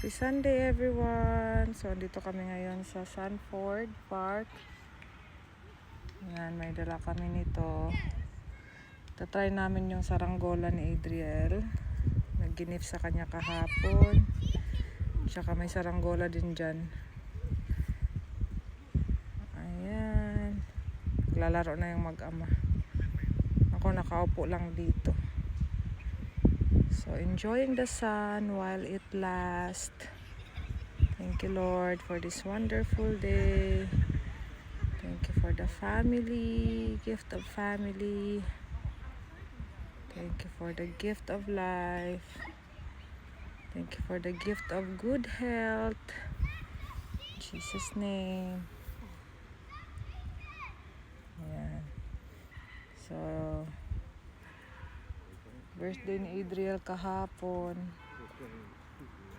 Happy Sunday everyone! So, dito kami ngayon sa Sanford Park. Yan, may dala kami nito. Tatry namin yung saranggola ni Adriel. Nagginip sa kanya kahapon. Tsaka may saranggola din dyan. Ayan. Lalaro na yung mag-ama. Ako nakaupo lang dito. So, enjoying the sun while it lasts. Thank you, Lord, for this wonderful day. Thank you for the family, gift of family. Thank you for the gift of life. Thank you for the gift of good health. In Jesus' name. Ayan. So, birthday ni Adriel kahapon.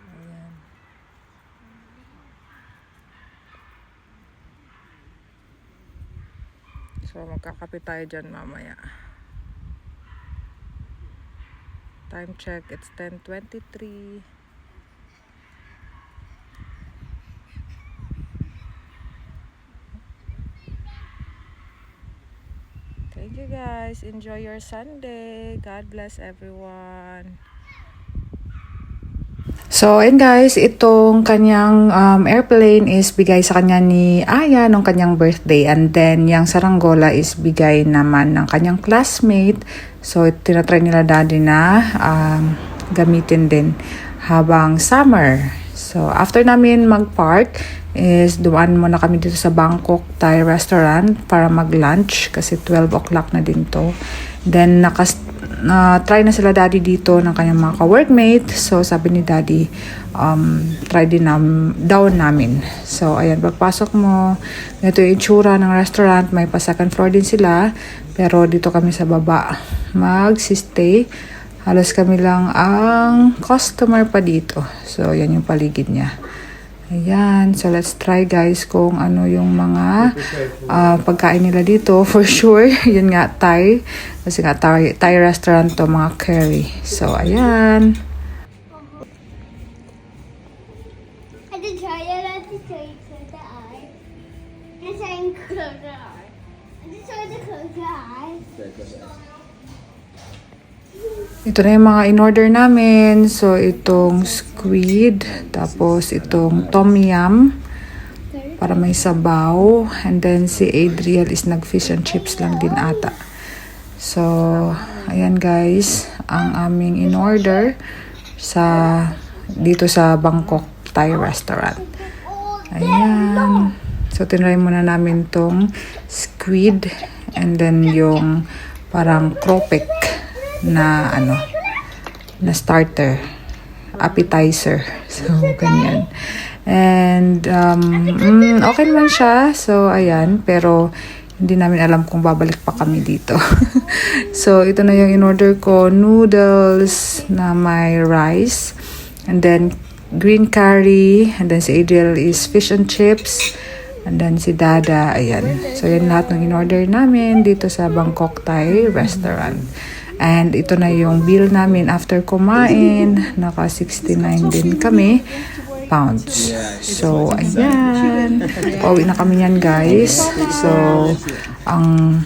Ayan. So, magkakape tayo dyan mamaya. Time check, it's 10:23. Thank you guys. Enjoy your Sunday. God bless everyone. So, and guys, itong kanyang airplane is bigay sa kanya ni Aya nung kanyang birthday. And then, yung saranggola is bigay naman ng kanyang classmate. So, tinatry nila daddy na gamitin din habang summer. So, after namin mag-park, is dumaan muna kami dito sa Bangkok Thai restaurant para mag-lunch kasi 12 o'clock na din to. Then, try na sila daddy dito ng kanyang mga ka-workmate. So, sabi ni daddy, try din daw namin. So, ayan, pagpasok mo, ito yung itsura ng restaurant. May pa second floor din sila. Pero dito kami sa baba mag-stay. Halos kami lang ang customer pa dito. So, yan yung paligid niya. Ayan. So, let's try guys kung ano yung mga pagkain nila dito. For sure, yun nga, Thai. Kasi nga, Thai restaurant to, mga curry. So, ayan. Ito na yung mga in-order namin. So, itong squid. Tapos, itong tom yum. Para may sabaw. And then, si Adriel is nag-fish and chips lang din ata. So, ayan guys. Ang aming in-order dito sa Bangkok Thai restaurant. Ayan. So, tinry muna namin tong squid. And then, yung parang cropek na na starter, appetizer. So, ganyan. And, okay naman siya. So, ayan. Pero, hindi namin alam kung babalik pa kami dito. So, ito na yung in-order ko. Noodles na may rice. And then, green curry. And then, si Adriel is fish and chips. And then, si Dada, ayan. So, yan lahat ng in-order namin dito sa Bangkok Thai restaurant. And ito na yung bill namin after kumain. Naka 69 din kami pounds. So, ayan. Pauwi na kami yan, guys. So, ang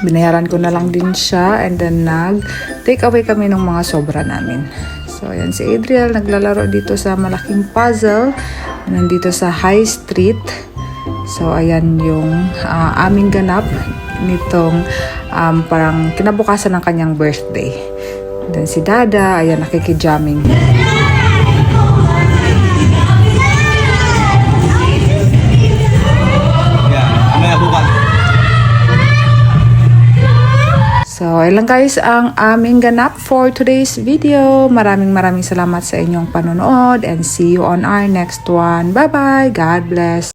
binayaran ko na lang din siya. And then, nag-take away kami ng mga sobra namin. So, ayan. Si Adriel naglalaro dito sa malaking puzzle. Nandito sa High Street. So, ayan yung aming ganap nitong parang kinabukasan ng kanyang birthday. Then si Dada, ayan, nakikijamming. So, ayun lang guys ang aming ganap for today's video. Maraming salamat sa inyong panonood and see you on our next one. Bye-bye! God bless!